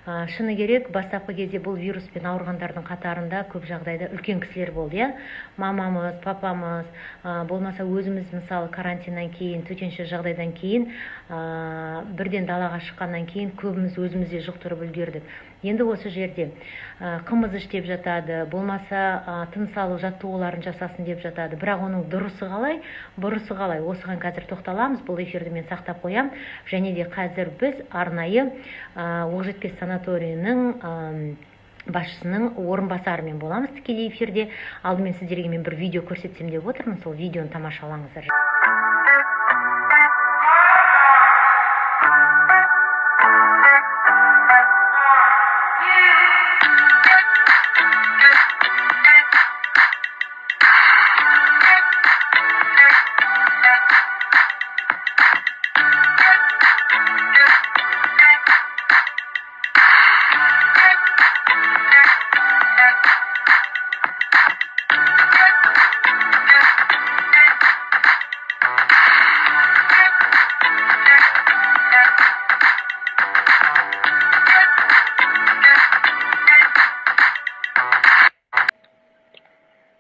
Шыны керек, бастапқы кезде бұл вируспен ауырғандардың қатарында көп жағдайда үлкен кісілер болды, иә. Мамамыз, папамыз, болмаса өзіміз мысалы карантиннан кейін, төтенше жағдайдан кейін, бірден далаға шыққаннан кейін көбіміз өзімізде жұқтырып үлгердік. Енді осы жерде қымыз іш деп жатады, болмаса тыныс алу жаттығуларын жасасын деп жатады. Бірақ оның дұрысы қалай, бұрысы қалай? Осыған қазір тоқталамыз. Бұл эфирді мен сақтап қоям. Және де қазір біз арнайы Оқжетпес санаторийінің басшысының орынбасарымен боламыз тікелей эфирде. Алдымен сіздерге мен бір видео көрсетсем деп отырмын. Сол видеоны тамашалаңыздар.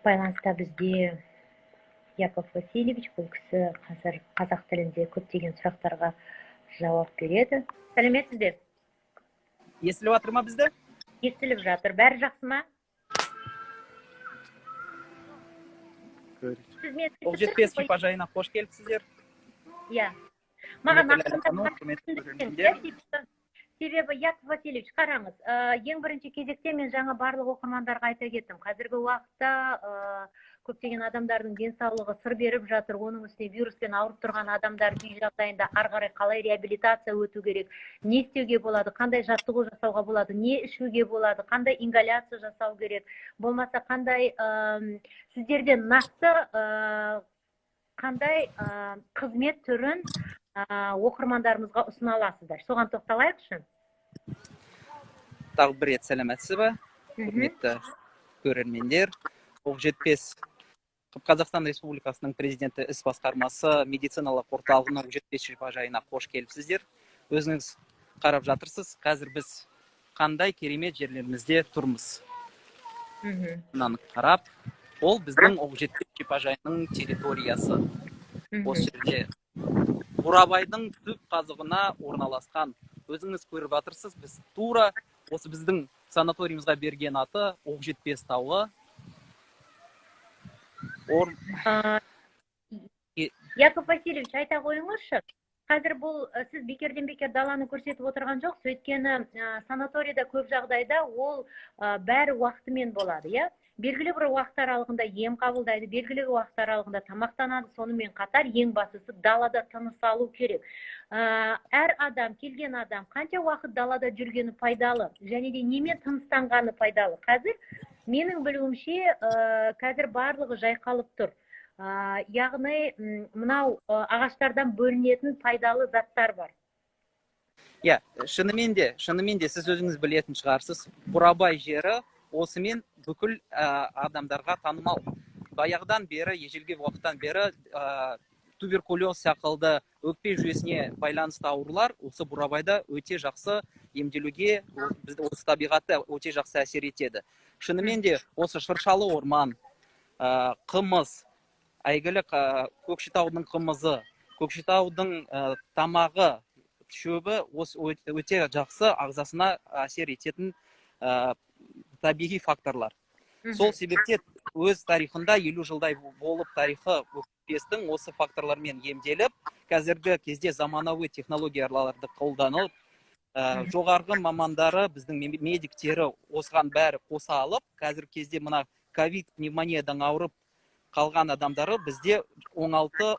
Байланыста бізде Яков Васильевич, бұл кісі қазір қазақ тілінде көптеген сұрақтарға жауап береді. Сәлеметсіз бе? Естіліп жатыр ма бізді? Естіліп жатыр. Бәрі жақсы ма? Оқжетпес шипажайына қош келіпсіздер. Иә. Маған себебі, Яков Васильевич, қараңыз, ең бірінші кезекте мен жаңа барлық оқырмандарға айта кеттім. Қазіргі уақытта көптеген адамдардың денсаулығы сыр беріп жатыр. Оның үстіне вируспен ауырып тұрған адамдар үй жағдайында ары қарай қалай реабилитация өту керек, не істеуге болады, қандай жаттығу жасауға болады, не ішуге болады, қандай ингаляция жасау керек, болмаса қандай сіздерде нақты қандай қызмет түрін оқырмандарымызға ұсына аласыздар. Соған тоқталайықшы. Тағы бір рет сәлеметсіз бе, құрметті көрермендер. Оқжетпес Қазақстан Республикасының президенті іс басқармасы медициналық орталығының Оқжетпес шипажайына қош келіпсіздер. Өзіңіз қарап жатырсыз, қазір біз қандай керемет жерлерімізде тұрмыз. Мынаны қарап, ол біздің Оқжетпес шипажайының территориясы. Осы жерде Бурабайдың түп қазығына орналасқан. Өзіңіз көріп жатырсыз, біз тура осы біздің санаториумызға берген аты Оқжетпес тауы. Яков Васильевич, айта қойыңызшы. Қазір бұл сіз бекерден бекер даланы көрсетіп отырған жоқ. Өйткені санаторияда көп жағдайда ол бәрі уақытымен болады, иә? Белгілі бір уақыт аралығында ем қабылдайды, белгілі уақыт аралығында тамақтанады. Сонымен қатар ең бастысы далада тыныс алу керек. Әр адам, келген адам қанша уақыт далада жүргені пайдалы, және де немен тыныстанғаны пайдалы. Қазір менің білуімше қазір барлығы жайқалып тұр. Яғни мынау ағаштардан бөлінетін пайдалы заттар бар. Иә, шынымен де сіз өзіңіз білетін шығарсыз. Бурабай жері осымен бүкіл адамдарға танымал. Баяғыдан бері, ежелгі уақыттан бері туберкулез сақылды өкпе жүйесіне байланысты аурулар осы Бурабайда өте жақсы емделуге, осы табиғатта өте жақсы әсер етеді. Шынымен де осы шыршалы орман, қымыз, әйгілі Көкшетаудың қымызы, Көкшетаудың тамағы, шөбі өте жақсы ағзасына әсер ететін табиғи факторлар. Сол себепте өз тарихында 50 жылдай болып тарихы Оқжетпестің осы факторлармен емделіп, қазіргі кезде заманауи технологияларды қолданылып, жоғарғы мамандары, біздің медиктері осыған бәрі қоса алып, қазіргі кезде мына ковид пневмониядан ауырып қалған адамдары бізде оңалту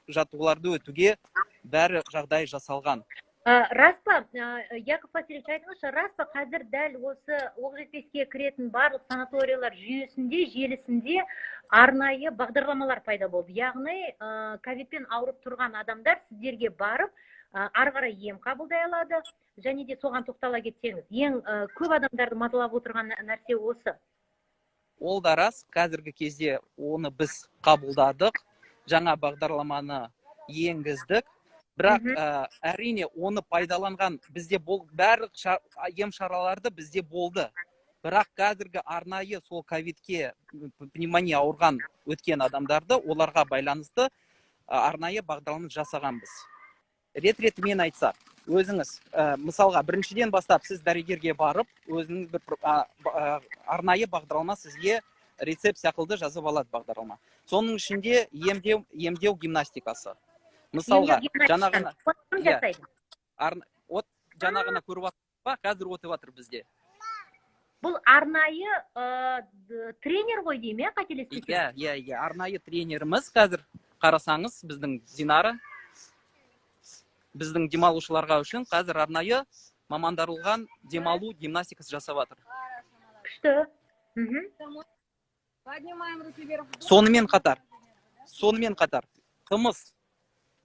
жаттығуларды өтуге бәрі жағдай жасалған. Рас па, Яков Васильевич, айтыңызшы, рас па, қазір дәл осы Оқжетпеске кіретін барлық санаториялар жүйесінде, желісінде арнайы бағдарламалар пайда болды. Яғни, ковидпен ауырып тұрған адамдар сіздерге барып, ары қарай ем қабылдай алады, және де соған тоқтала кетсеңіз. Ең көп адамдарды мазалап отырған нәрсе осы. Ол да рас, қазіргі кезде оны біз қабылдадық, жаңа бағдарламаны енгіздік. бірақ әрине оны пайдаланған бізде барлық ем шараларды бізде болды. Бірақ қазіргі арнайы сол ковидке пневмония ауырған өткен адамдарды оларға байланысты арнайы бағдарлама жасағанбыз. Рет-ретімен айтсақ, өзіңіз мысалға біріншіден бастап сіз дәрігерге барып, өзіңіз бір арнайы бағдарлама сізге рецепт сақылды жазып алады бағдарлама. Соның ішінде емдеу гимнастикасы. Мысалға, жаңағына көріп жатыр ба, қазір өтіп жатыр бізде. Бұл арнайы тренер ғой дейм, қателеспесем? Иә, арнайы тренеріміз қазір қарасаңыз, біздің Динара, біздің демалушыларға үшін қазір арнайы мамандарылған демалу гимнастикасы жасап жатыр. Күшті. Сонымен қатар, қымыз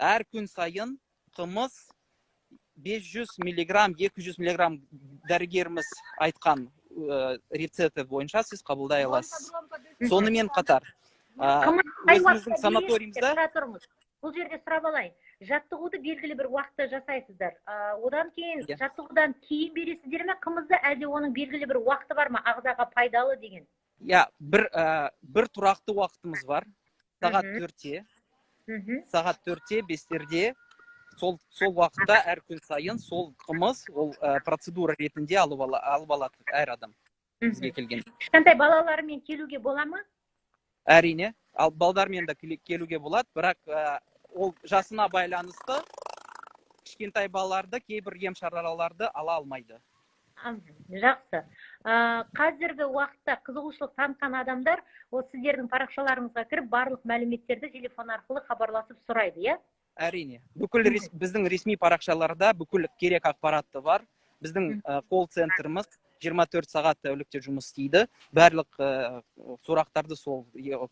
әр күн сайын қымыз 500 миллиграмм, 200 миллиграмм дәрігеріміз айтқан рецепті бойынша сіз қабылдай аласыз. Сонымен қатар, өзіміздің санаториумызда... Бұл жерде сұрап алайын. Жаттығуды белгілі бір уақытта жасайсыздар. Одан кейін жаттығудан кейін бересіздер ме қымызды, әлде оның белгілі бір уақыты бар ма, ағзаға пайдалы деген? Бір тұрақты уақытымыз бар. Сағат 4-те, 5-терде, сол уақытта әр күн сайын сол қымыз, ол процедура ретінде алып алады әр адам бізге келген. Кішкентай балаларымен келуге бола ма? Әрине, ал балдармен де келуге болады, бірақ ол жасына байланысты кішкентай балаларды кейбір ем шараларды ала алмайды. Жақсы. Қазіргі уақытта қызығушылық танытқан адамдар сіздердің парақшаларыңызға кіріп, барлық мәліметтерді телефон арқылы хабарласып сұрайды, иә? Әрине. Бүкіл біздің ресми парақшаларда бүкіл керек ақпаратты бар. Біздің колл-центріміз 24 сағат тәулікте жұмыс істейді. Барлық сұрақтарды сол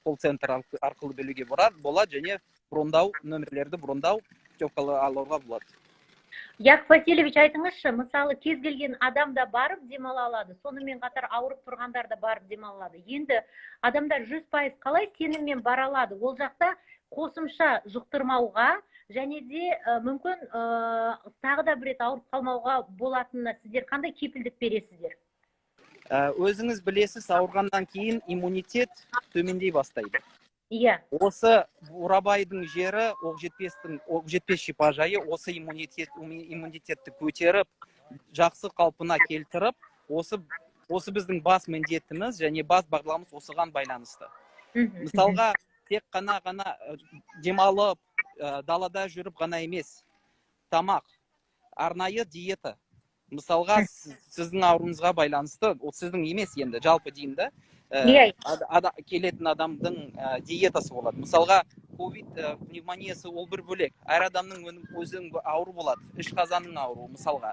колл-центр арқылы білуге болады, және нөмірлерді брондау, путевкалы алуға болады. Яков Васильевич, айтыңызшы, мысалы кез келген адам да барып демала алады, сонымен қатар ауырып тұрғандар да барып демала алады. Енді адамдар 100% қалай сеніммен бара алады? Ол жақта қосымша жұқтырмауға және де мүмкін тағы да бір рет ауырып қалмауға болатынына сіздер қандай кепілдік бересіздер? Өзіңіз білесіз, ауырғаннан кейін иммунитет төмендей бастайды. Иә. Осы Бурабайдың жері, Оқжетпес шипажайы осы иммунитетті көтеріп, жақсы қалпына келтіріп, осы біздің бас міндетіміз және бас бағдарламамыз осыған байланысты. Мысалға, тек қана демалып, далада жүріп ғана емес, тамақ, арнайы диета. Мысалға, сіздің ауруыңызға байланысты, ол сіздің емес енді, жалпы деймді, келетін адамдың диетасы болады. Мысалға, ковид пневмониясы ол бір бөлек. Әр адамның өзінің ауру болады. Іш қазанның ауруы, мысалға.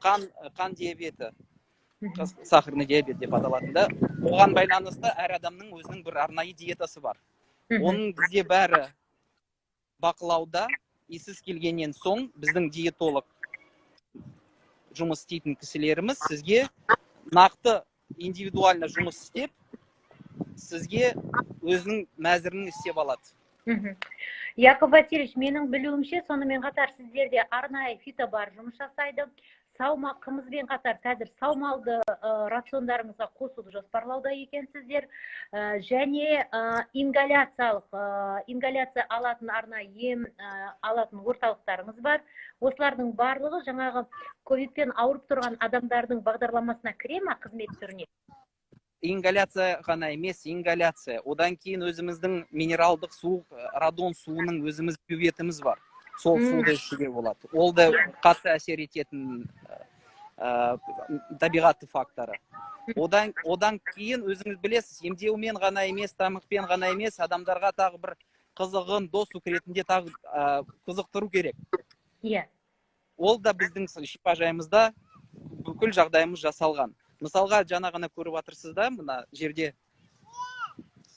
Қан диабеті, сахарный диабет деп аталатында. Оған байланысты әр адамның өзінің бір арнайы диетасы бар. Оның бізде бәрі бақылауда, сіз келгеннен соң біздің диетолог жұмыс істейтін кісілеріміз сізге нақты индивидуально жұмыс істеп, сізге өзінің мәзірін істеп алады. Яков Васильевич, менің білуімше, сонымен қатар сіздерде арнайы фитобар жұмыс жасайды. Қымызбен қатар қазір саумалды рациондарыңызға қосуды жоспарлауда екенсіздер. Және ингаляция алатын арнайы ем алатын орталықтарыңыз бар. Осылардың барлығы жаңағы ковидпен ауырып тұрған адамдардың бағдарламасына кіре ма қызмет түріне? Ингаляция ғана емес, ингаляция. Одан кейін өзіміздің минералдық су, радон суының өзіміз бюветіміз бар. Сол суды ішуге болады. Ол да қатты әсер ететін табиғатты факторы. Одан кейін өзіңіз білесіз, емдеумен ғана емес, тамақпен ғана емес, адамдарға тағы бір қызығын дос ретінде тағы қызықтыру керек. Иә. Ол да біздің шипажайымызда бүкіл жағдайымыз жасалған. Мысалға, жаңа ғана көріп жатырсыздар, мына жерде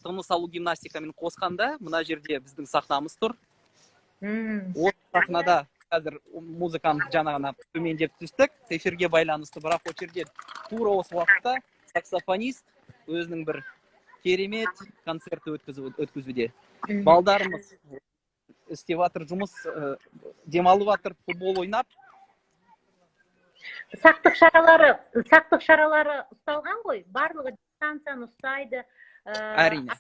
тыныс алу гимнастикамен қосқанда, мына жерде біздің сахнамыз тұр. Осы сахнада қазір музыканы жаңа ғана төмендеп түстік, эфирге байланысты, бірақ ол жерде тура осы уақытта саксофонист өзінің бір керемет концертті өткізуде. Балдарымыз істеп жатыр, жұмыс демалып жатыр, футбол ойнап. Сақтық шаралары ұсталған ғой, барлығы дистанцияны ұстайды, Әрине.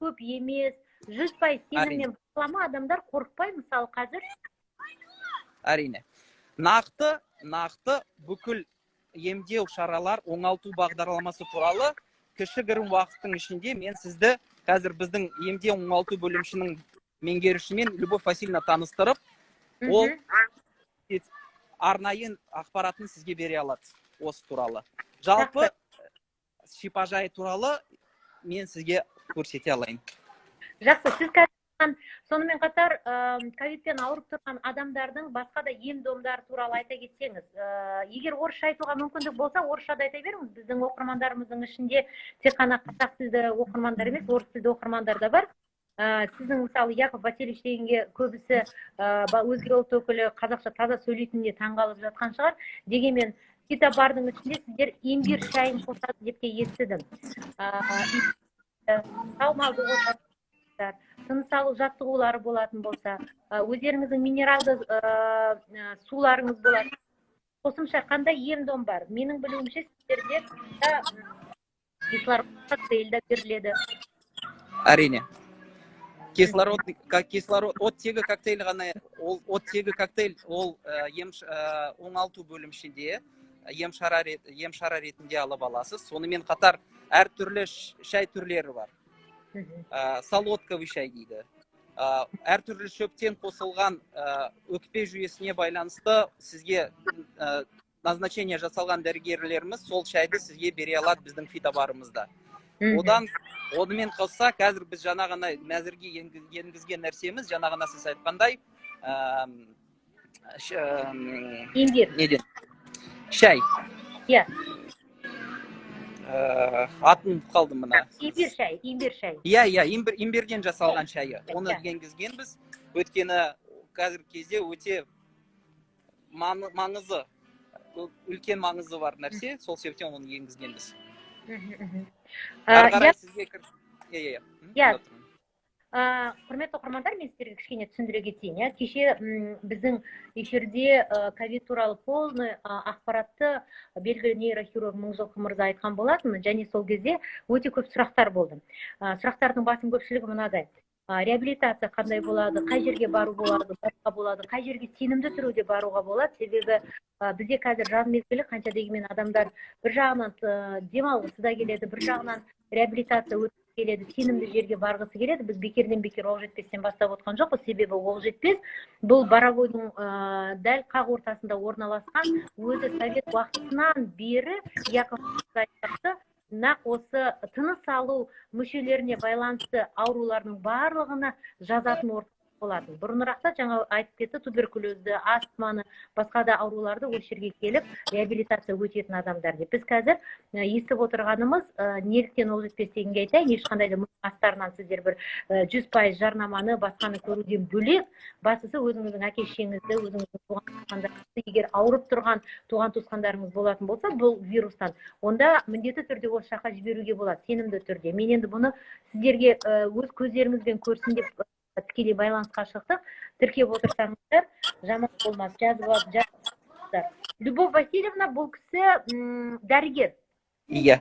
көп емес, 100% сеніммен бағалама, адамдар қорықпай, мысалы қазір. Әрине. Нақты бүкіл емдеу шаралар, оңалту бағдарламасы туралы кішігірім уақыттың ішінде мен сізді қазір біздің емдеу оңалту бөлімшінің меңгерушісімен Любовь Васильевна таныстырып, ол арнайы ақпаратын сізге бере алады осы туралы. Жалпы шипажай туралы мен сізге көрсете алайын. Жақсы, сіз қазір сонымен қатар ковидпен ауырып тұрған адамдардың басқа да ем-домдары туралы айта кетсеңіз, егер орысша айтуға мүмкіндік болса, орысша да айта беріңіз. Біздің оқырмандарымыздың ішінде тек қана қазақ тілді оқырмандар емес, орыс тілді оқырмандар да бар. Сіздің мысалы Яков Васильевич дегенге көбісі өзге ұлт өкілі қазақша таза сөйлейтініне таңғалып жатқан шығар. Дегенмен бардың ішінде сіздер имбир шайын қосады деп те естідім. Саумалды қосады, тыныс алу жаттығулары болатын болса, өздеріңіздің минералды суларыңыз болады. Қосымша қандай ем-дом бар? Менің білуімше сіздерде кислород коктейль беріледі. Әрине. Кислород оттегі коктейль ғана, оттегі коктейль ол оңалту бөлімшінде ем-шара ретінде алып аласыз. Сонымен қатар әртүрлі шай түрлері бар. Солодковый шай дейді. Әртүрлі шөптен қосылған өкпе жүйесіне байланысты сізге назначение жасалған дәрігерлеріміз сол шайды сізге бере алады біздің фитобарымызда. Онымен қоса қазір біз жаңа ғана мәзірге енгізген нәрсеміз, жаңа ғана сіз айтқандай имбир. Шай. Иә. Атын қалды мына. Имбир шай. Иә, имбирден жасалған шайы. Оны енгізгенбіз. Өйткені қазір кезде өте маңызы, үлкен маңызы бар нәрсе, сол себептен оны енгізгенбіз. Құрметті оқырмандар, мен сіздерге кішкене түсіндіре кетейін. Кеше біздің эфирде ковид туралы полный ақпаратты белгілі нейрохирург Мыңжылқы мырза айтқан болатын, және сол кезде өте көп сұрақтар болды. Сұрақтардың басым көпшілігі мынадай: реабилитация қандай болады, қай жерге бару болады, қай жерге сенімді түрде баруға болады. Себебі бізде қазір жаз мезгілі, қанша дегенмен адамдар бір жағынан демалғысы да келеді, бір жағынан реабилитация өтіп келеді, сенімді жерге барғысы келеді. Біз бекерден бекер Оқжетпестен бастап отқан жоқпыз. Себебі Оқжетпес бұл Боровойдың дәл қақ ортасында орналасқан, өзі совет уақытынан бері Яков айтты, нақ осы тыныс алу мүшелеріне байланысты аурулардың барлығына жазатын орта болатын. Бұрынырақта жаңа айтып кетті, туберкулезді, астманы, басқа да ауруларды осы жерге келіп реабилитация өтетін адамдар деп. Біз қазір естіп отырғанымыз, неліктен Оқжетпес дегенге айтайын, ешқандай да астарынан сіздер бір 100% жарнаманы басқаны көруден бөлек, бастысы өзіңіздің әке-шешеңізді, өзіңіздің туған туысқандарыңызды, егер ауырып тұрған туған туысқандарыңыз болатын болса, бұл вирустан, онда міндетті түрде осы жаққа жіберуге болады, сенімді түрде. Мен енді бұны сіздерге өз көздеріңізбен көрсін деп тікелей байланысқа шықтық. Тіркеп отырсаңыздар, жаман болмас, жазып алып. Любовь Васильевна бұл кісі дәрігер. Иә.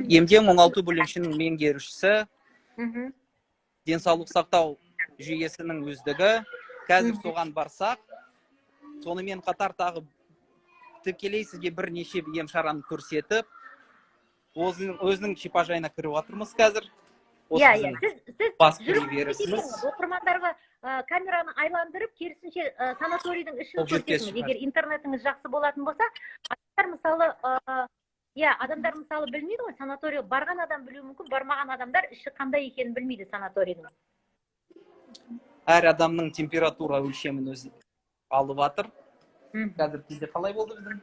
Емдеу оңалту бөлімшінің меңгерушісі, денсаулық сақтау жүйесінің үздігі. Қазір соған барсақ, сонымен қатар тағы тікелей сізге бірнеше ем-шараны көрсетіп, өзінің шипажайына кіріп отырмыз қазір. Иә, бас бересіз. Оқырмандарға камераны айландырып, керісінше санаторийдің ішін көрсетіңіз. Егер интернетіңіз жақсы болатын болса, адамдар мысалы білмейді ғой, санатория барған адам білуі мүмкін, бармаған адамдар іші қандай екенін білмейді санаторийдің. Әр адамның температура өлшемін өзі алып жатыр. Қазір бізде қалай болды біздің?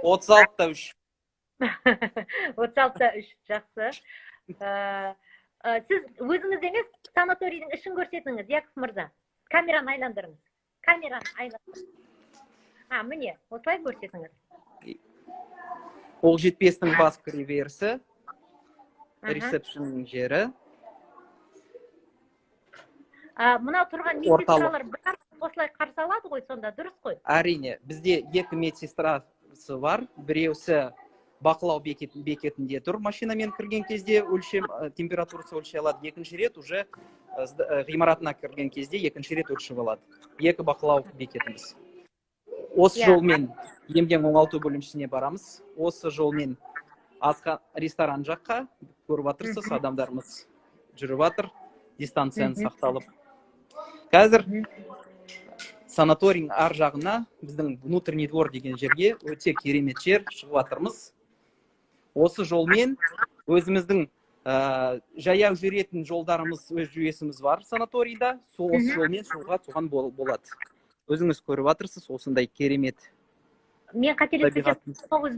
36-3. 36-3, жақсы. Сіз өзіңіз емес, санаторийдің ішін көрсетіңіз, Яков мырза. Камераны айландырыңыз. Міне, осылай көрсетіңіз. Оқжетпестің бас кіреберісі, ресепшнның жері. Мынау тұрған орталық. медсестралар бәрін осылай қарсы алады ғой, сонда дұрыс қой. Әрине, бізде 2 медсестрасы бар. Біреусі бақылау бекетінде тұр, машинамен кірген кезде температурасы өлшей алады. Екінші рет уже ғимаратына кірген кезде екінші рет өлшеп алады. 2 бақылау бекетіміз. Осы жолмен емден оңалту бөлімшесіне барамыз. Осы жолмен ресторан жаққа көріп отырсыз, адамдарымыз жүріп жатыр, дистанцияны сақталып. Қазір санаторийдің ар жағына біздің внутренний двор деген жерге өте керемет жер шығып жатырмыз. Осы жолмен өзіміздің жаяу жүретін жолдарымыз, өз жүйесіміз бар санаторийда. Осы жолмен шығуға соған болады. Өзіңіз көріп жатырсыз, осындай керемет. Мен қателеспесем,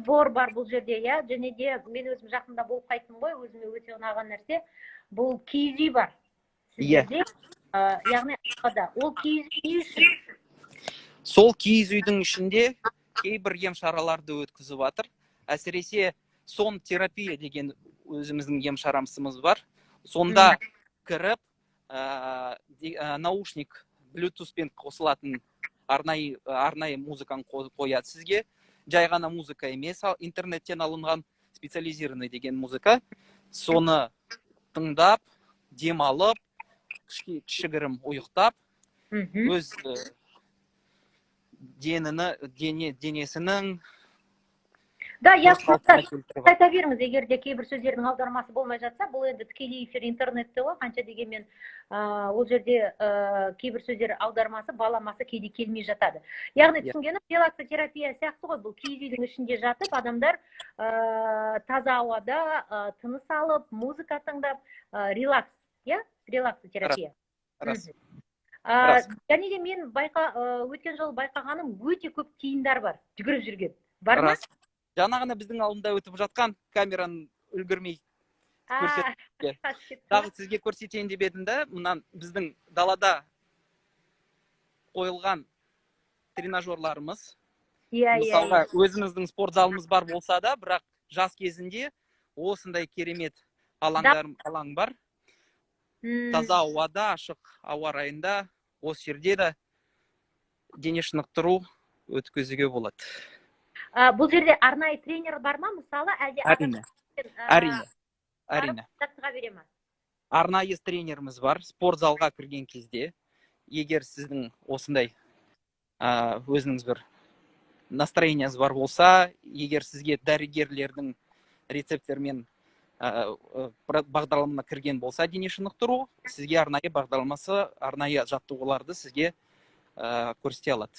двор бар бұл жерде, иә, және де мен өзім жақында болып қайттым ғой, өзіме өте ұнаған нәрсе, бұл киіз үй бар. Сіздерде, яғни ол киіз үй не үшін? Сол киіз үйдің ішінде кейбір ем шараларды өткізіп жатыр. Әсіресе сон терапия деген өзіміздің ем шарамыз бар. Сонда кіріп, наушник Bluetooth-пен қосылатын арнайы музыканы қояды сізге. Жай ғана музыка емес, интернеттен алынған специализированный деген музыка. Соны тыңдап, демалып, кішігірім ұйықтап, өз денесінің Да, я айта беріңіз, егер де кейбір сөздердің аудармасы болмай жатса, бұл енді тікелей эфир интернетте ғой, қанша дегенмен ол жерде кейбір сөздер аудармасы, баламасы кейде келмей жатады. Яғни түсінгенім, релаксотерапия сияқты ғой, бұл киіз үйдің ішінде жатып, адамдар таза ауада тыныс алып, музыка тыңдап, релакс, иә? Релаксотерапия. Және де мен өткен жолы байқағаным, өте көп тиындар бар, жүгіріп жүрген. Бар ма? Жаңағына біздің алдында өтіп жатқан камераны үлгірмей көрсетті. Тағы сізге көрсетейін деп едім да, мұнан біздің далада қойылған тренажерларымыз. Мысалға, өзіміздің спорт залымыз бар болса да, бірақ жас кезінде осындай керемет алаң бар. Таза ауада, ашық ауа райында, осы жерде де дене шынықтыру өткізуге болады. Бұл жерде арнайы тренер бар ма, мысалы, әлде әрине. Арнайы тренеріміз бар, спорт залға кірген кезде, егер сіздің осындай өзіңіз бір настроенияңыз бар болса, егер сізге дәрігерлердің рецепттермен бағдарламына кірген болса, дене шынықтыру, сізге арнайы бағдарламасы, арнайы жаттығуларды сізге көрсете алады.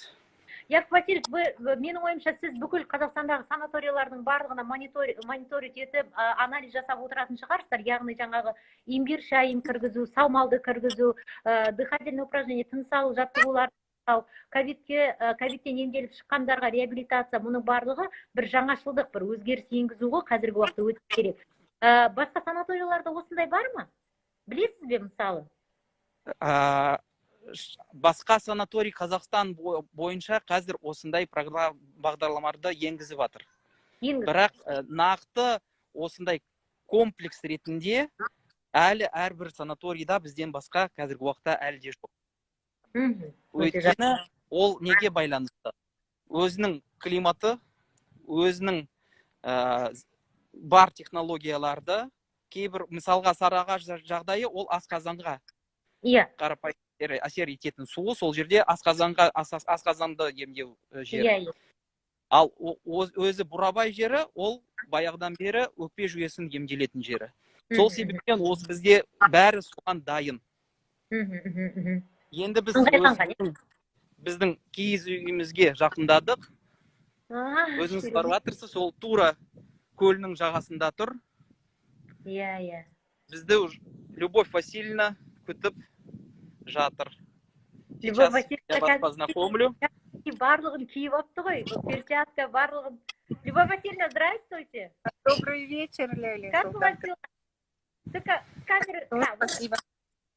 Яков Васильевич, менің ойымша, сіз бүкіл Қазақстандағы санаториялардың барлығына мониторинг етіп, анализ жасап отыратын шығарсыздар. Яғни жаңағы имбир шайын кіргізу, саумалды кіргізу, дыхательное упражнение, тыныс алу жаттығуларды жасау, ковидтен емделіп шыққандарға реабилитация, мұның барлығы бір жаңашылдық, бір өзгеріс енгізу ғой, қазіргі уақытта өте керек. Басқа санаторияларда осындай бар ма? Білесіз бе, мысалы? Басқа санаторий Қазақстан бойынша қазір осындай бағдарламаларды енгізіп жатыр. Бірақ нақты осындай комплекс ретінде әлі әрбір санаторийда бізден басқа қазіргі уақытта әлі де жоқ. Өйткені ол неге байланысты? Өзінің климаты, өзінің бар технологияларды, кейбір мысалға Сарыағаш жағдайы ол асқазанға қарапайым әсер ететін суы, сол жерде асқазанды емдеу жері. Ал өзі Бурабай жері, ол баяғыдан бері өкпе жүйесін емделетін жері. Сол себептен осы бізде бәрі соған дайын. Енді біздің киіз үйімізге жақындадық. Өзіңіз барып жатырсыз, сол Тура көлінің жағасында тұр. Бізді Любовь Васильевна күтіп жатыр. Любовь Васильевна, я вас познакомлю. Барлығын киіп апты ғой, перчатка, барлығын. Любовь Васильевна, здравствуйте. Добрый вечер, Лёля. Как у вас дела? Спасибо.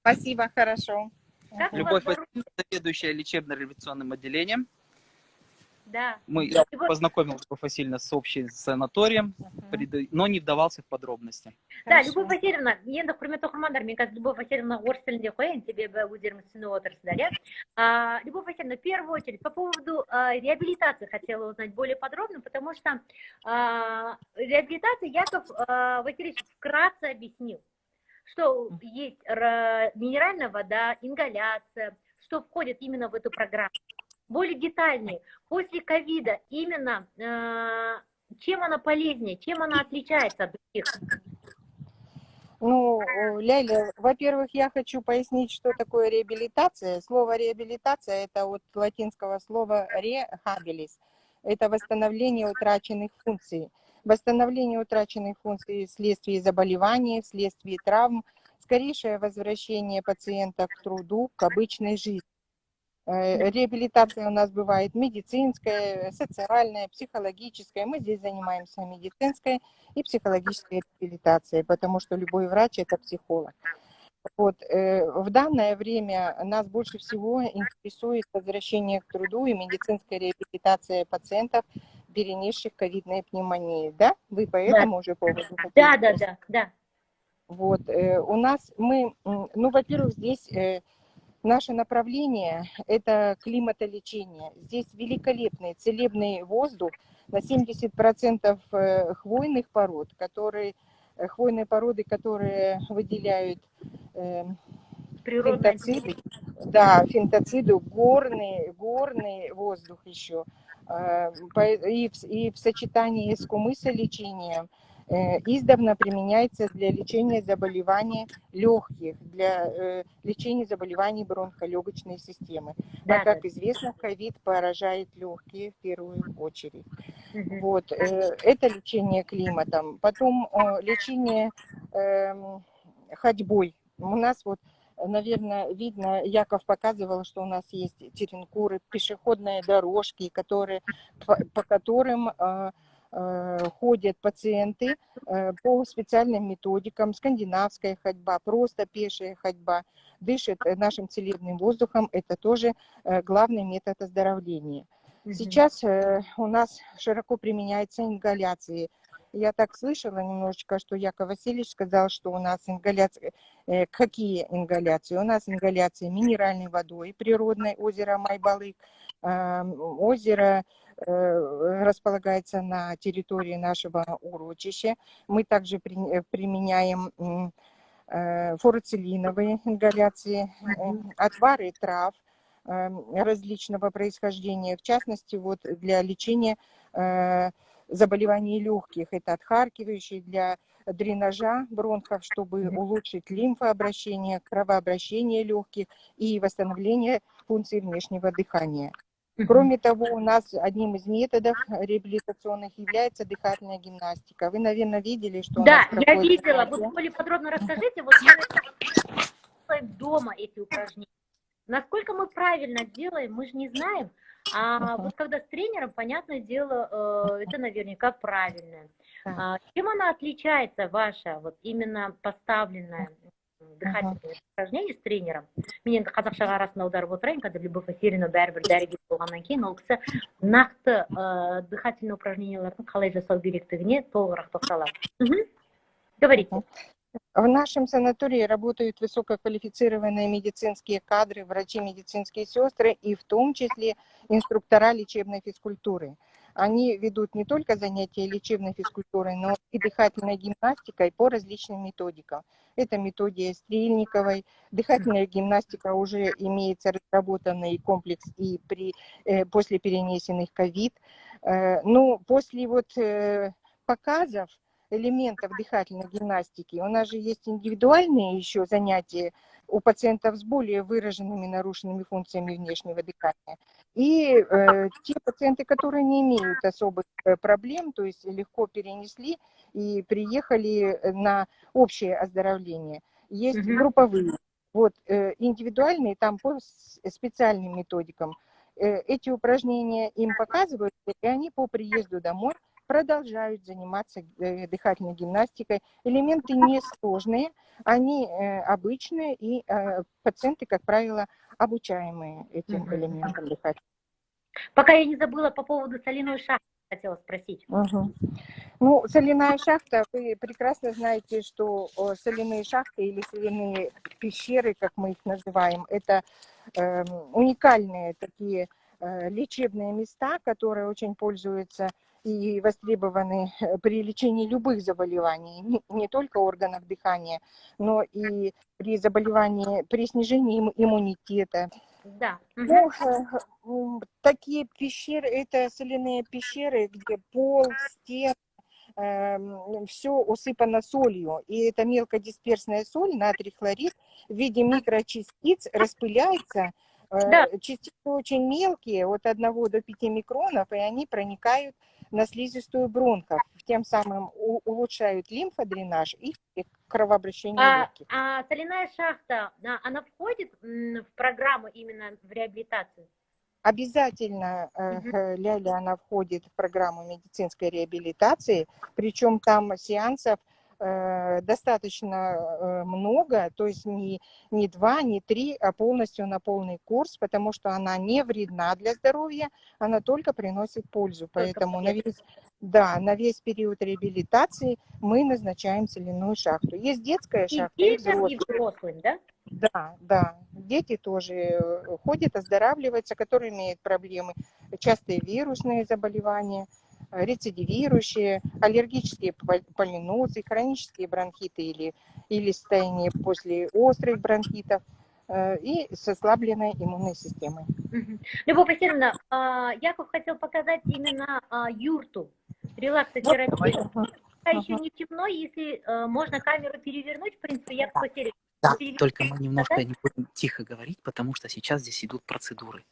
Спасибо, хорошо. Любовь Васильевна, заведующая лечебно-реабилитационным отделением. Да. Я И вот, познакомил Любовь Васильевна с общим санаторием, но не вдавался в подробности. да, Хорошо. Любовь Васильевна, енді құрметті оқырмандар, мен қазір Любовь Васильевна орыс тілінде қояйын, себебі өздеріңіз түсініп отырсыздар, иә. Любовь Васильевна, в первую очередь, по поводу реабилитации хотела узнать более подробно, потому что реабилитация Яков Васильевич вкратце объяснил, что есть минеральная вода, ингаляция, что входит именно в эту программу. Более детальнее, после ковида именно чем она полезнее, чем она отличается от других? Ну, Ляля, во-первых, я хочу пояснить, что такое реабилитация. Слово реабилитация – это от латинского слова rehabilis. Это восстановление утраченных функций. Восстановление утраченных функций вследствие заболеваний, вследствие травм, скорейшее возвращение пациента к труду, к обычной жизни. Реабилитация у нас бывает медицинская, социальная, психологическая. Мы здесь занимаемся медицинской и психологической реабилитацией, потому что любой врач – это психолог. Вот. В данное время нас больше всего интересует возвращение к труду и медицинская реабилитация пациентов, перенесших ковидные пневмонии. Да? Вы по этому уже поводу хотите? Да. Вот. У нас во-первых, здесь... Наше направление – это климатолечение. Здесь великолепный целебный воздух на 70% хвойных пород, хвойные породы, которые выделяют фентоциды. Да, фентоциды, горный воздух еще. И в сочетании с кумысолечением издавна применяется для лечения заболеваний легких, для лечения заболеваний бронхолегочной системы. Да, как известно, ковид поражает легкие в первую очередь. Угу. Вот, это лечение климатом. Потом лечение ходьбой. У нас вот, наверное, видно, Яков показывал, что у нас есть теренкуры, пешеходные дорожки, по которым ходят пациенты по специальным методикам, скандинавская ходьба, просто пешая ходьба, дышит нашим целебным воздухом, это тоже главный метод оздоровления. Сейчас у нас широко применяются ингаляции. Я так слышала немножечко, что Яков Васильевич сказал, что у нас ингаляции. Какие ингаляции? У нас ингаляции минеральной водой, природной, озеро Майбалык. Озеро располагается на территории нашего урочища. Мы также применяем фурацилиновые ингаляции, отвары трав различного происхождения, в частности, вот для лечения заболеваний легких. Это отхаркивающие для дренажа бронхов, чтобы улучшить лимфообращение, кровообращение легких и восстановление функций внешнего дыхания. Кроме того, у нас одним из методов реабилитационных является дыхательная гимнастика. Вы, наверное, видели, что у нас проходит... Да, я видела. Вы более подробно расскажите. Вот мы делаем дома эти упражнения. Насколько мы правильно делаем, мы же не знаем. А вот когда с тренером, понятное дело, это наверняка правильно. Чем она отличается, ваша, вот именно поставленная дыхательное упражнение с тренером? Мен енді қазақшаға арасында аударып отырайын, қазір Любовь Васильевна бәрібір дәрігер болғаннан кейін ол кісі нақты дыхательный упражнениялардың қалай жасау керектігіне толығырақ тоқталады. Говорите. В нашем санатории работают высококвалифицированные медицинские кадры, врачи, медицинские сестры и в том числе инструктора лечебной физкультуры. Они ведут не только занятия лечебной физкультурой, но и дыхательной гимнастикой по различным методикам. Это методия Стрельниковой. Дыхательная гимнастика уже имеется разработанный комплекс и после перенесенных ковид. Но после показов элементов дыхательной гимнастики у нас же есть индивидуальные еще занятия у пациентов с более выраженными нарушенными функциями внешнего дыхания. И те пациенты, которые не имеют особых проблем, то есть легко перенесли и приехали на общее оздоровление. Есть групповые. Вот индивидуальные там по специальным методикам. Эти упражнения им показывают, и они по приезду домой продолжают заниматься дыхательной гимнастикой. Элементы несложные, они обычные, и пациенты, как правило, обучаемые этим элементам дыхательной. Пока я не забыла по поводу соляной шахты, хотела спросить. Мгм. Ну, соляная шахта, вы прекрасно знаете, что соляные шахты или соляные пещеры, как мы их называем, это уникальные такие лечебные места, которые очень пользуются и востребованы при лечении любых заболеваний, не только органов дыхания, но и при заболевании, при снижении иммунитета. Да. Ну, такие пещеры, это соляные пещеры, где пол, стены, все усыпано солью. И эта мелкодисперсная соль, натрий хлорид, в виде микрочастиц распыляется. Да. Частицы очень мелкие, от 1 до 5 микронов, и они проникают на слизистую бронхов, тем самым улучшают лимфодренаж и кровообращение легких. А соляная шахта, она входит в программу именно в реабилитацию? Обязательно, Ляля, она входит в программу медицинской реабилитации, причем там сеансов достаточно много, то есть не 2, не 3, а полностью на полный курс, потому что она не вредна для здоровья, она только приносит пользу. Поэтому на весь период реабилитации мы назначаем соляную шахту. Есть детская И шахта, и детям, и взрослая. взрослым, да? Да. Дети тоже ходят, оздоравливаются, которые имеют проблемы. Частые вирусные заболевания, рецидивирующие, аллергические полинозы, хронические бронхиты или состояние после острых бронхитов и с ослабленной иммунной системой. Любовь Васильевна, Яков хотел показать именно юрту, релаксотерапию. Пока еще не темно, если можно камеру перевернуть, в принципе, Яков Васильевич. Да, только мы немножко не будем тихо говорить, потому что сейчас здесь идут процедуры.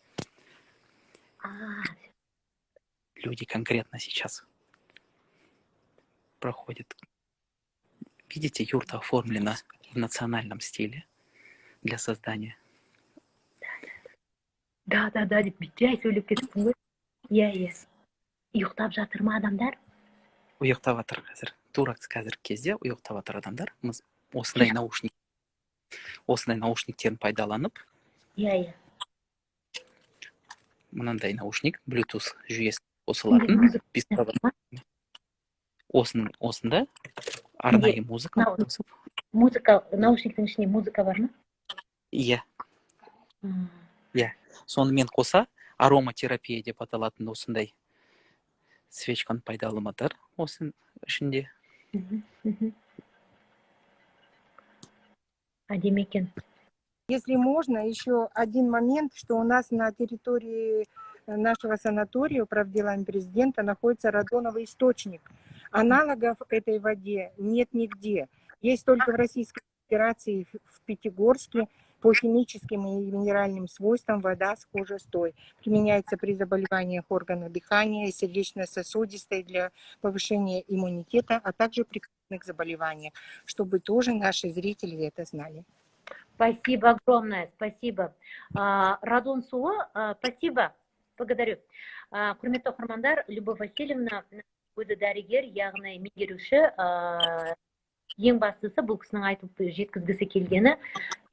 Люди конкретно сейчас проходят. Видите, юрта оформлена в национальном стиле для создания. Да, деп жай сөйлеп кеттің ғой. Иә. Ұйықтап жатыр ма адамдар? Ұйықтап жатыр қазір. Тура қазіргі кезде ұйықтап жатыр адамдар. Осындай наушниктерін пайдаланып. Иә. Мынандай наушник, Bluetooth жүйесі қосылатын. Осында арнайы музыка қосып. Музыка, наушниктің ішінде музыка бар ма? Иә. Сонымен қоса ароматерапия деп аталатын осындай свечканы пайдаланып жатыр осының ішінде. Әдемі екен. Если можно, еще один момент, что у нас на территории нашего санатория, управделами президента, находится радоновый источник. Аналогов этой воде нет нигде. Есть только в Российской Федерации, в Пятигорске. По химическим и минеральным свойствам вода схожа с той. Применяется при заболеваниях органов дыхания, сердечно-сосудистой для повышения иммунитета, а также при крупных заболеваниях, чтобы тоже наши зрители это знали. Спасибо огромное, спасибо. Радон суы, спасибо, благодарю. Құрметті оқырмандар, Любовь Васильевна өзі дәрігер, яғни меңгеруші. Ең бастысы бұл кісінің айтып жеткізгісі келгені,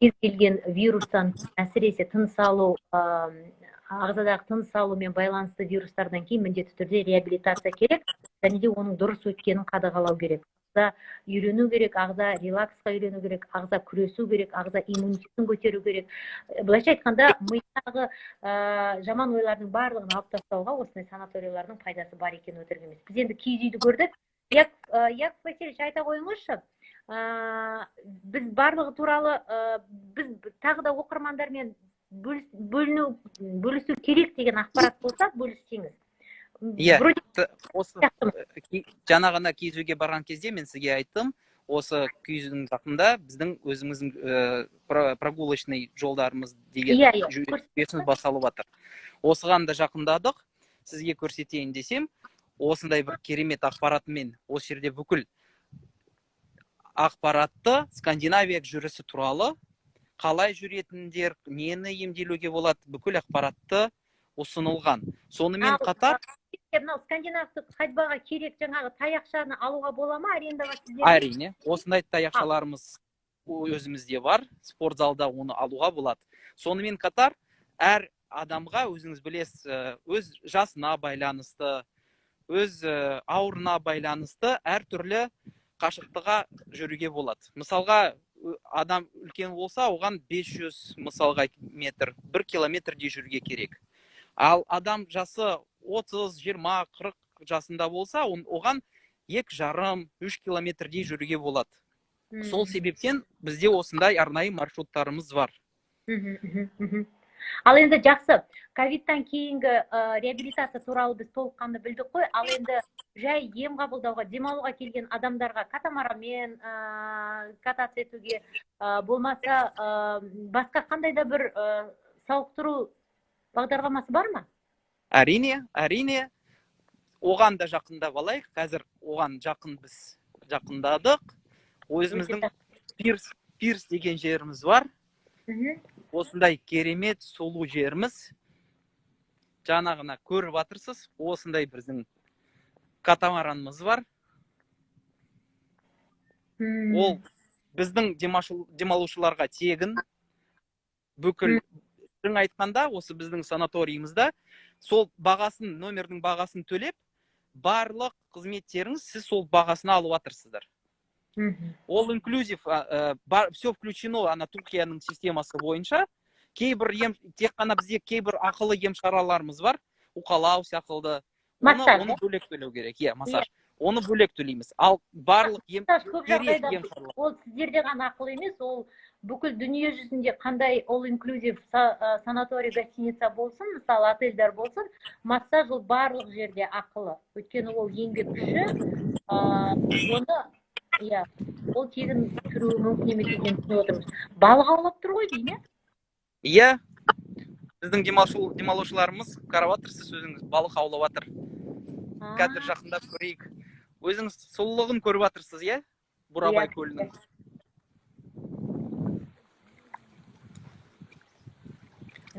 кез келген вирустан, әсіресе тыныс алу, ағзадағы тыныс алумен байланысты вирустардан кейін міндетті түрде реабилитация керек, және де оның дұрыс өткенін қадағалау керек. Ағза үйрену керек, ағза релаксқа үйрену керек, ағза күресу керек, ағза иммунитетін көтеру керек. Былайша айтқанда, мидағы жаман ойлардың барлығын алып тастауға осындай санаториялардың пайдасы бар екенін өтірік емес. Біз енді киіз үйді көрдік. Яков Васильевич, айта қойыңызшы, біз барлығы туралы біз тағы да оқырмандармен бөлісу керек деген ақпарат болса, бөліссеңіз. Иә, жаңа ғана киіз үйге барған кезде мен сізге айттым, осы киіз үйдің жақында біздің өзіміздің прогулочный жолдарымыз деген жүйесіміз басталып жатыр. Осыған да жақындадық, сізге көрсетейін десем, осындай бір керемет ақпаратымен осы жерде бүкіл ақпаратты Скандинавия жүрісі туралы, қалай жүретіндер, нені емделуге болады, бүкіл ақпаратты ұсынылған. Сонымен қатар скандинавтық ходьбаға керек жаңағы таяқшаны алуға бола ма арендаға сіздерге? Әрине, осындай таяқшаларымыз өзімізде бар, спортзалда оны алуға болады. Сонымен қатар әр адамға өзіңіз білесіз, өз жасына байланысты, өз ауырына байланысты әртүрлі қашықтыға жүруге болады. Мысалға, адам үлкен болса, оған 500 мысалға метр, 1 километрдей жүруге керек. Ал адам жасы 30, 20, 40 жасында болса, оған 2,5-3 километрдей жүруге болады. Сол себептен бізде осындай арнайы маршруттарымыз бар. Ал енді жақсы, ковидтан кейінгі реабилитация туралы біз толыққанды білдік қой. Ал енді жай ем қабылдауға, демалуға келген адамдарға катамаранмен кататься етуге болмаса басқа қандай да бір сауықтыру бағдарламасы бар ма? Әрине, оған да жақындап алайық. Қазір оған біз жақындадық. Өзіміздің Пирс деген жеріміз бар. Осындай керемет сұлу жеріміз. Жаңағына көріп жатырсыз, осындай біздің катамаранымыз бар. Ол біздің демалушыларға тегін. Бүкіл шын айтқанда, осы біздің санаториymызда сол номердің бағасын төлеп, барлық қызметтеріңіз сіз сол бағасына алып жатырсыздар. Ол инклюзив, все включено Туркияның системасы бойынша. Тек қана бізде кейбір ақылы ем шараларымыз бар, уқалау сақылды. Оны бөлек төлеу керек. Массаж. Оны бөлек төлейміз. Ал барлық ем шаралар. Ол сіздерде ғана ақылы емес, ол бүкіл дүние жүзінде қандай ол инклюзив санаторий, гостиница болсын, мысалы отельдер болсын, массаж ол барлық жерде ақылы. Өйткені ол еңбек күші, ол тегін тұруы мүмкін емес екенін түсініп отырмыз. Балық аулап тұр ғой деймін, біздің демалушыларымыз қарап отырсыз, өзіңіз балық аулап жатыр. Қазір жақындап көрейік. Өзіңіз сұлулығын көріп отырсыз, Бурабай көлінің.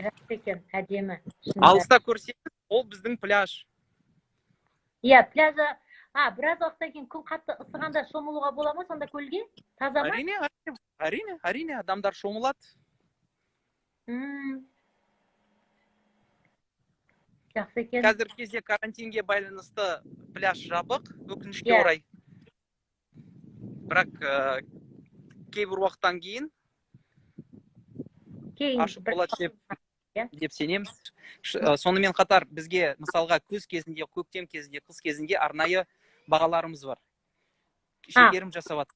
Жақсы екен, әдемі. Алыста көрсеңіз, ол біздің пляж. Пляжа, біраз уақыттан кейін күн қатты ысығанда шомылуға бола ма сонда көлге? Таза ма? Әрине, адамдар шомылады. Жақсы екен. Қазір кезде карантинге байланысты пляж жабық, өкінішке орай. Бірақ кейбір уақыттан кейін ашық болады деп сенеміз. Сонымен қатар бізге мысалға күз кезінде, көктем кезінде, қыс кезінде арнайы бағаларымыз бар. Шекерім жасап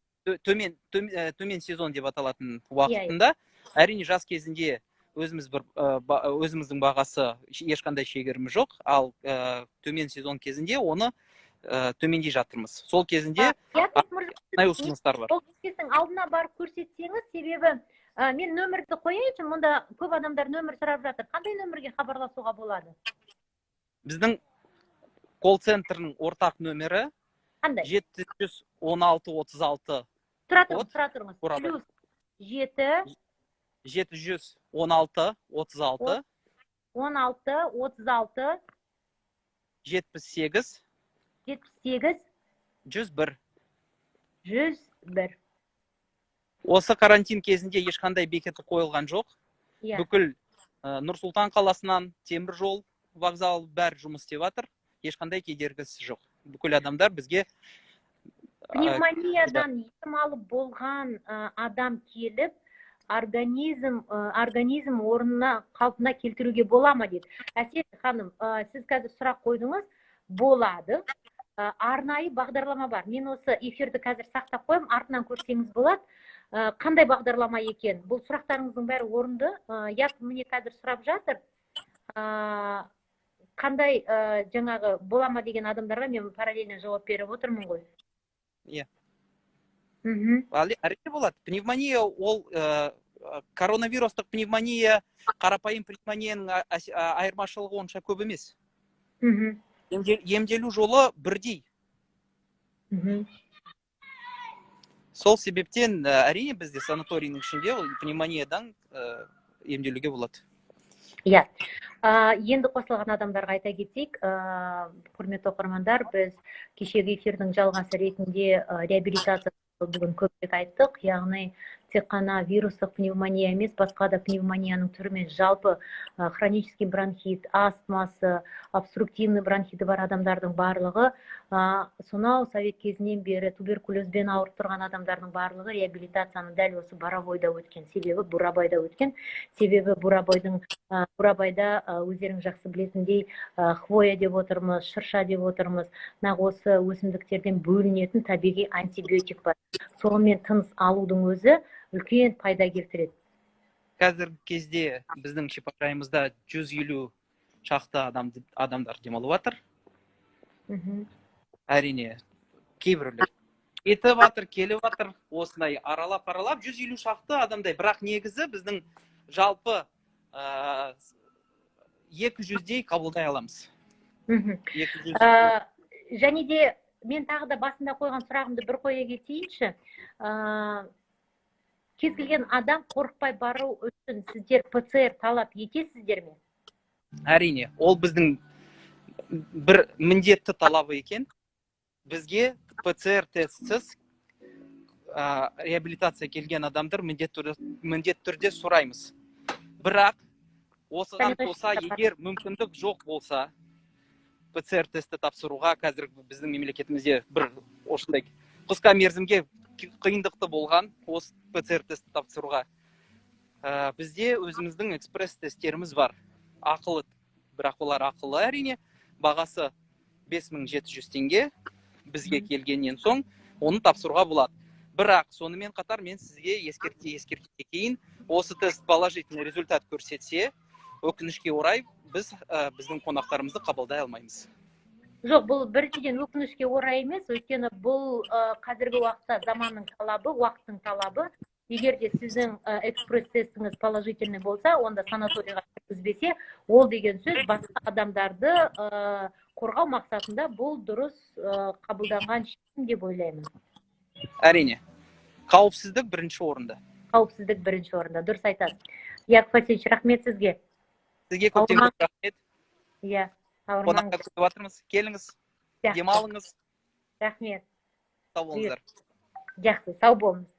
төмен сезон деп аталатын уақытында. Әрине жаз кезінде өзіміздің бағасы ешқандай шегерімі жоқ, ал төмен сезон кезінде оны төмендей жатырмыз. Сол кезінде арнайы ұсыныстар бар. Ол кездің алдына барып көрсетсеңіз, себебі мен нөмірді қояйыншы, мұнда көп адамдар нөмір сұрап жатыр. Қандай нөмірге хабарласуға болады? Біздің колл-центрдің ортақ нөмірі 716-36. Тұра тұрыңыз. Плюс 716-36. 16-36. 78. 101. Осы карантин кезінде ешқандай бекеті қойылған жоқ. Бүкіл Нұр-Сұлтан қаласынан темір жол, вокзал бәрі жұмыс істеп жатыр. Ешқандай кедергісі жоқ. Бүкіл адамдар бізге пневмониядан ем алып болған адам келіп, организм орнына қалпына келтіруге бола ма дейді. Әсет ханым, сіз қазір сұрақ қойдыңыз, болады. Арнайы бағдарлама бар. Мен осы эфирді қазір сақтап қойым, артынан көрсеңіз болады. Қандай бағдарлама екен? Бұл сұрақтарыңыздың бәрі орынды. Міне қазір сұрап жатыр. Қандай жаңағы болама деген адамдарға мен параллельно жауап беріп отырмын ғой. Әрине болады. Пневмония ол коронавирустық пневмония, қарапайым пневмонияның айырмашылығы онша көп емес. Емделу жолы бірдей. Сол себептен әрине бізде санаторийның ішінде пневмониядан емделуге болады. Енді қосылған адамдарға айта кетейік, құрметті оқырмандар, біз кешегі эфирдің жалғасы ретінде реабилитация бүгін көптеп айттық, яғни тек қана вирустық пневмония емес, басқа да пневмонияның түрімен жалпы хронический бронхит, астмасы, обструктивный бронхиті бар адамдардың барлығы сонау совет кезінен бері туберкулезбен ауырып тұрған адамдардың барлығы реабилитацияны дәл осы Боровойда өткен, себебі Бурабайда өткен. Себебі Бурабайда өздерің жақсы білетіндей хвоя деп отырмыз, шырша деп отырмыз. Нақ осы өсімдіктерден бөлінетін табиғи антибиотик бар. Сонымен тыныс алудың өзі үлкен пайда келтіреді. Қазіргі кезде біздің шипажайымызда 150 шақты адамдар демалып жатыр. Әрине, кейбіреулер кетіп жатыр, келіп жатыр, осындай аралап 150 шақты адамдай. Бірақ негізі біздің жалпы 200-дей қабылдай аламыз. Және де мен тағы да басында қойған сұрағымды бір қоя кетейінші. Кез келген адам қорықпай бару үшін сіздер ПЦР талап етесіздер ме? Әрине, ол біздің бір міндетті талабы екен. Бізге ПЦР тестсіз реабилитация келген адамдар міндетті түрде сұраймыз. Бірақ осыған қоса, егер мүмкіндік жоқ болса, ПЦР тесті тапсыруға қазір біздің мемлекетімізде бір осындай қысқа мерзімге қиындықты болған осы ПЦР тесті тапсыруға. Бізде өзіміздің экспресс тесттеріміз бар. Ақылы, бірақ олар ақылы әрине. Бағасы 5700 теңге. Бізге келгеннен соң оны тапсыруға болады. Бірақ сонымен қатар мен сізге ескерте кейін, осы тест положительный результат көрсетсе, өкінішке орай біздің қонақтарымызды қабылдай алмаймыз. Жоқ, бұл біріншіден өкінішке орай емес, өйткені бұл қазіргі уақытта заманның талабы, уақыттың талабы. Егер де сіздің экспресс тестіңіз положительный болса, онда санаторийға кіргізбесе, ол деген сөз басқа адамдарды қорғау мақсатында бұл дұрыс қабылданған шешім деп ойлаймын. Әрине. Қауіпсіздік бірінші орында. Қауіпсіздік бірінші орында, дұрыс айтасыз. Яков Васильевич, рахмет сізге. Сізге көптен көп рахмет. Иә, қонаққа күтіп жатырмыз. Келіңіз, демалыңыз. Рахмет. Сау болыңыздар. Жақсы, сау болыңыз.